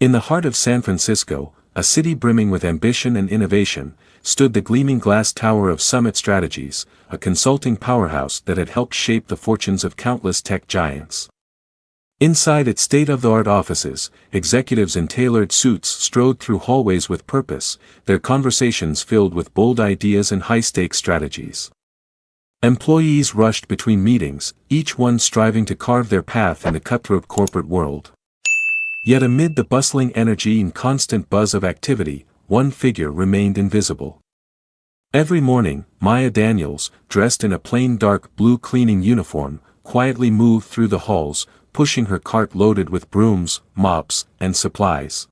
In the heart of San Francisco, a city brimming with ambition and innovation, stood the gleaming glass tower of Summit Strategies, a consulting powerhouse that had helped shape the fortunes of countless tech giants. Inside its state-of-the-art offices, executives in tailored suits strode through hallways with purpose, their conversations filled with bold ideas and high-stakes strategies. Employees rushed between meetings, each one striving to carve their path in the cutthroat corporate world. Yet amid the bustling energy and constant buzz of activity, one figure remained invisible. Every morning, Maya Daniels, dressed in a plain dark blue cleaning uniform, quietly moved through the halls, pushing her cart loaded with brooms, mops, and supplies.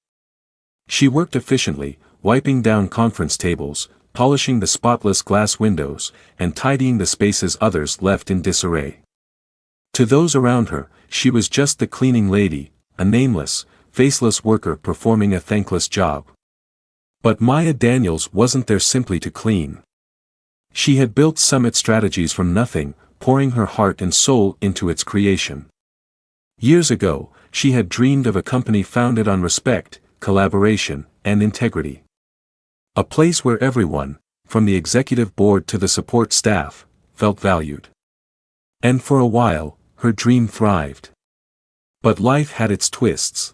She worked efficiently, wiping down conference tables, polishing the spotless glass windows, and tidying the spaces others left in disarray. To those around her, she was just the cleaning lady, a nameless, faceless worker performing a thankless job. But Maya Daniels wasn't there simply to clean. She had built Summit Strategies from nothing, pouring her heart and soul into its creation. Years ago, she had dreamed of a company founded on respect, collaboration, and integrity. A place where everyone, from the executive board to the support staff, felt valued. And for a while, her dream thrived. But life had its twists.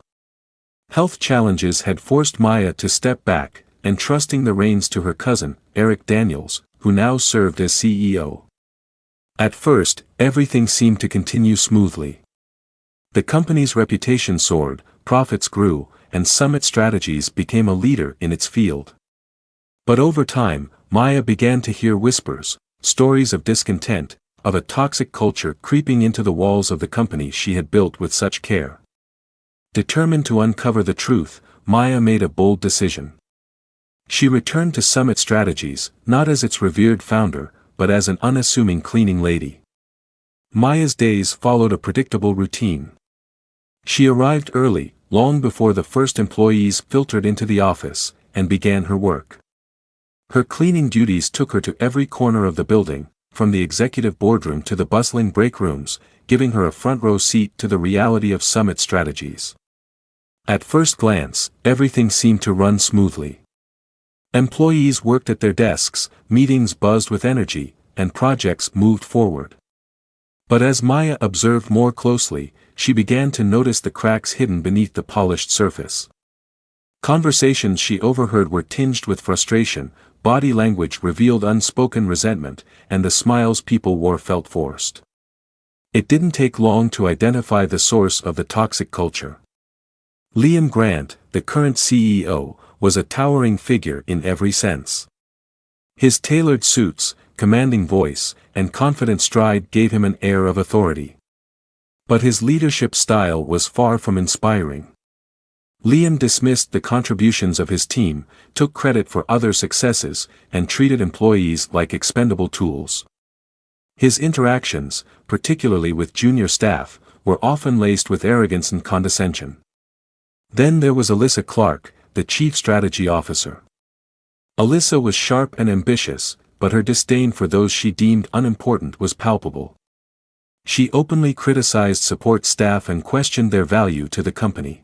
Health challenges had forced Maya to step back, entrusting the reins to her cousin, Eric Daniels, who now served as CEO. At first, everything seemed to continue smoothly. The company's reputation soared, profits grew, and Summit Strategies became a leader in its field. But over time, Maya began to hear whispers, stories of discontent, of a toxic culture creeping into the walls of the company she had built with such care. Determined to uncover the truth, Maya made a bold decision. She returned to Summit Strategies, not as its revered founder, but as an unassuming cleaning lady. Maya's days followed a predictable routine. She arrived early, long before the first employees filtered into the office, and began her work. Her cleaning duties took her to every corner of the building, from the executive boardroom to the bustling break rooms, giving her a front-row seat to the reality of Summit Strategies. At first glance, everything seemed to run smoothly. Employees worked at their desks, meetings buzzed with energy, and projects moved forward. But as Maya observed more closely, she began to notice the cracks hidden beneath the polished surface. Conversations she overheard were tinged with frustration, body language revealed unspoken resentment, and the smiles people wore felt forced. It didn't take long to identify the source of the toxic culture. Liam Grant, the current CEO, was a towering figure in every sense. His tailored suits, commanding voice, and confident stride gave him an air of authority. But his leadership style was far from inspiring. Liam dismissed the contributions of his team, took credit for other successes, and treated employees like expendable tools. His interactions, particularly with junior staff, were often laced with arrogance and condescension. Then there was Alyssa Clark, the chief strategy officer. Alyssa was sharp and ambitious, but her disdain for those she deemed unimportant was palpable. She openly criticized support staff and questioned their value to the company.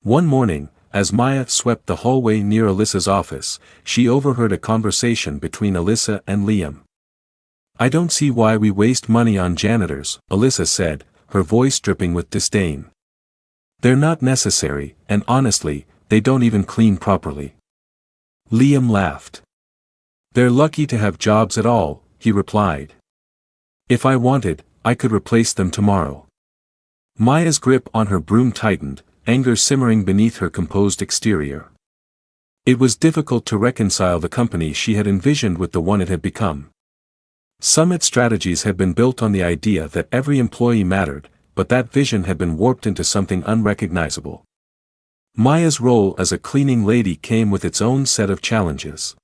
One morning, as Maya swept the hallway near Alyssa's office, she overheard a conversation between Alyssa and Liam. "I don't see why we waste money on janitors," Alyssa said, her voice dripping with disdain. "They're not necessary, and honestly, they don't even clean properly." Liam laughed. "They're lucky to have jobs at all," he replied. "If I wanted, I could replace them tomorrow." Maya's grip on her broom tightened, anger simmering beneath her composed exterior. It was difficult to reconcile the company she had envisioned with the one it had become. Summit Strategies had been built on the idea that every employee mattered, but that vision had been warped into something unrecognizable. Maya's role as a cleaning lady came with its own set of challenges.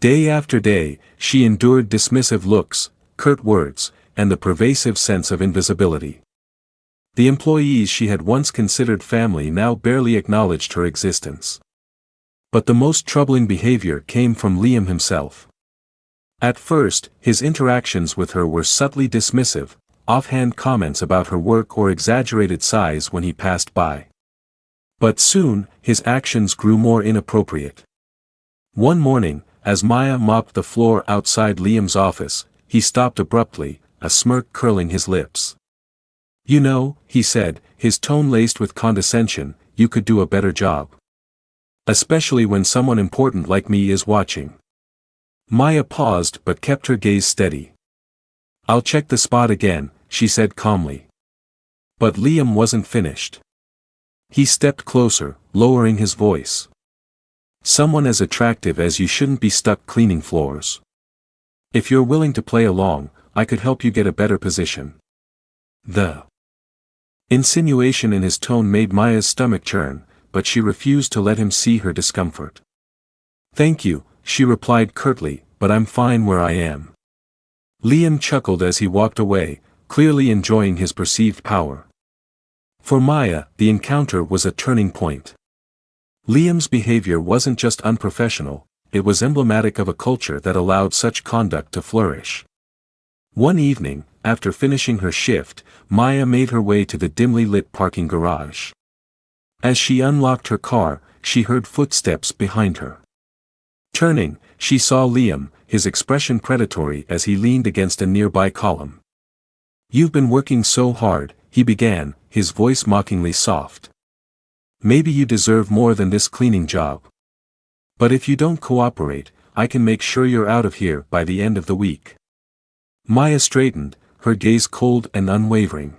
Day after day, she endured dismissive looks, curt words, and the pervasive sense of invisibility. The employees she had once considered family now barely acknowledged her existence. But the most troubling behavior came from Liam himself. At first, his interactions with her were subtly dismissive, offhand comments about her work or exaggerated sighs when he passed by. But soon, his actions grew more inappropriate. One morning, as Maya mopped the floor outside Liam's office, he stopped abruptly, a smirk curling his lips. "You know," he said, his tone laced with condescension, "you could do a better job. Especially when someone important like me is watching." Maya paused but kept her gaze steady. "I'll check the spot again," she said calmly. But Liam wasn't finished. He stepped closer, lowering his voice. "Someone as attractive as you shouldn't be stuck cleaning floors. If you're willing to play along, I could help you get a better position." The insinuation in his tone made Maya's stomach churn, but she refused to let him see her discomfort. "Thank you," she replied curtly, "but I'm fine where I am." Liam chuckled as he walked away, clearly enjoying his perceived power. For Maya, the encounter was a turning point. Liam's behavior wasn't just unprofessional, it was emblematic of a culture that allowed such conduct to flourish. One evening, after finishing her shift, Maya made her way to the dimly lit parking garage. As she unlocked her car, she heard footsteps behind her. Turning, she saw Liam, his expression predatory as he leaned against a nearby column. "You've been working so hard," he began, his voice mockingly soft. "Maybe you deserve more than this cleaning job. But if you don't cooperate, I can make sure you're out of here by the end of the week." Maya straightened, her gaze cold and unwavering.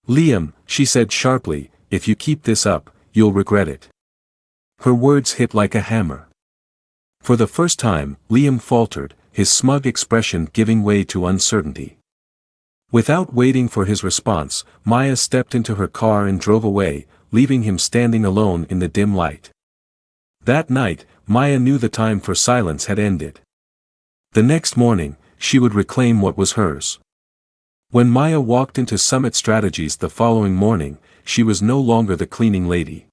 "Liam," she said sharply, "if you keep this up, you'll regret it." Her words hit like a hammer. For the first time, Liam faltered, his smug expression giving way to uncertainty. Without waiting for his response, Maya stepped into her car and drove away, leaving him standing alone in the dim light. That night, Maya knew the time for silence had ended. The next morning, she would reclaim what was hers. When Maya walked into Summit Strategies the following morning, she was no longer the cleaning lady.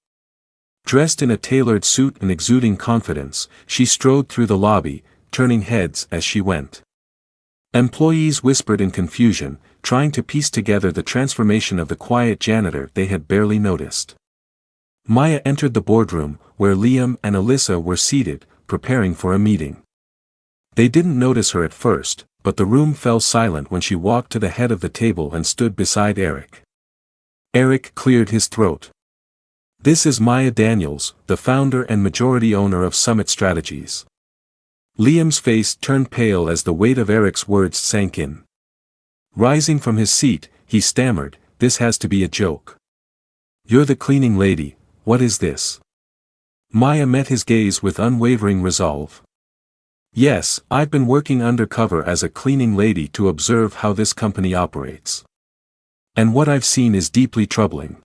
Dressed in a tailored suit and exuding confidence, she strode through the lobby, turning heads as she went. Employees whispered in confusion, trying to piece together the transformation of the quiet janitor they had barely noticed. Maya entered the boardroom, where Liam and Alyssa were seated, preparing for a meeting. They didn't notice her at first, but the room fell silent when she walked to the head of the table and stood beside Eric. Eric cleared his throat. "This is Maya Daniels, the founder and majority owner of Summit Strategies." Liam's face turned pale as the weight of Eric's words sank in. Rising from his seat, he stammered, "This has to be a joke. You're the cleaning lady, what is this?" Maya met his gaze with unwavering resolve. "Yes, I've been working undercover as a cleaning lady to observe how this company operates. And what I've seen is deeply troubling."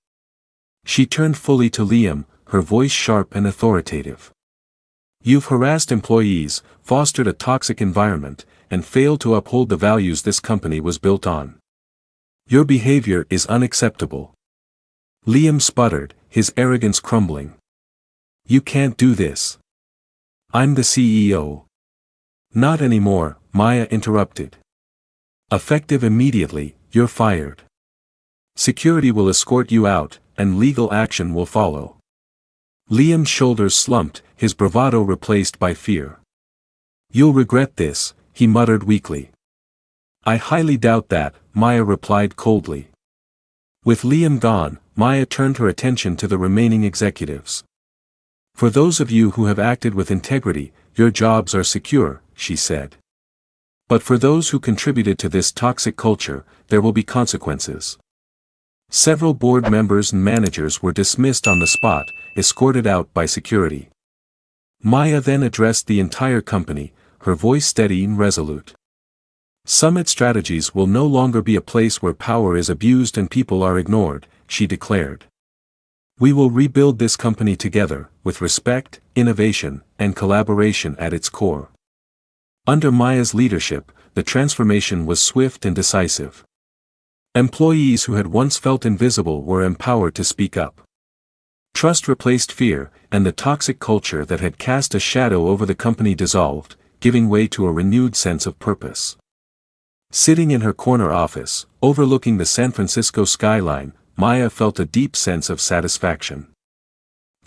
She turned fully to Liam, her voice sharp and authoritative. "You've harassed employees, fostered a toxic environment, and failed to uphold the values this company was built on. Your behavior is unacceptable." Liam sputtered, his arrogance crumbling. "You can't do this. I'm the CEO." "Not anymore," Maya interrupted. "Effective immediately, you're fired. Security will escort you out, and legal action will follow." Liam's shoulders slumped, his bravado replaced by fear. "You'll regret this," he muttered weakly. "I highly doubt that," Maya replied coldly. With Liam gone, Maya turned her attention to the remaining executives. "For those of you who have acted with integrity, your jobs are secure," she said. "But for those who contributed to this toxic culture, there will be consequences." Several board members and managers were dismissed on the spot, escorted out by security. Maya then addressed the entire company, her voice steady and resolute. "Summit Strategies will no longer be a place where power is abused and people are ignored," she declared. "We will rebuild this company together, with respect, innovation, and collaboration at its core." Under Maya's leadership, the transformation was swift and decisive. Employees who had once felt invisible were empowered to speak up. Trust replaced fear, and the toxic culture that had cast a shadow over the company dissolved, giving way to a renewed sense of purpose. Sitting in her corner office, overlooking the San Francisco skyline, Maya felt a deep sense of satisfaction.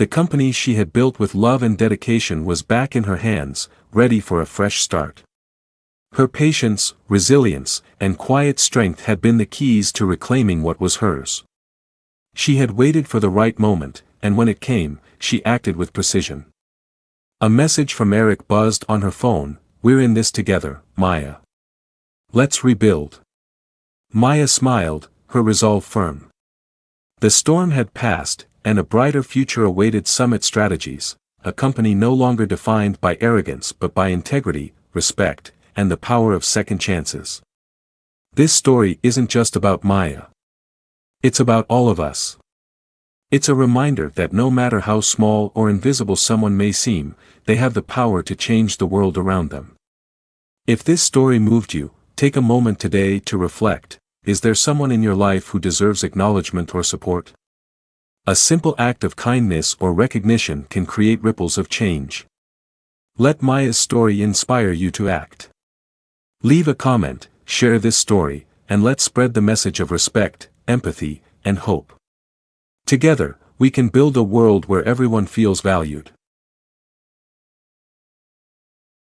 The company she had built with love and dedication was back in her hands, ready for a fresh start. Her patience, resilience, and quiet strength had been the keys to reclaiming what was hers. She had waited for the right moment, and when it came, she acted with precision. A message from Eric buzzed on her phone. "We're in this together, Maya. Let's rebuild." Maya smiled, her resolve firm. The storm had passed, and a brighter future awaited Summit Strategies, a company no longer defined by arrogance but by integrity, respect, and the power of second chances. This story isn't just about Maya. It's about all of us. It's a reminder that no matter how small or invisible someone may seem, they have the power to change the world around them. If this story moved you, take a moment today to reflect. Is there someone in your life who deserves acknowledgement or support? A simple act of kindness or recognition can create ripples of change. Let Maya's story inspire you to act. Leave a comment, share this story, and let's spread the message of respect, empathy, and hope. Together, we can build a world where everyone feels valued.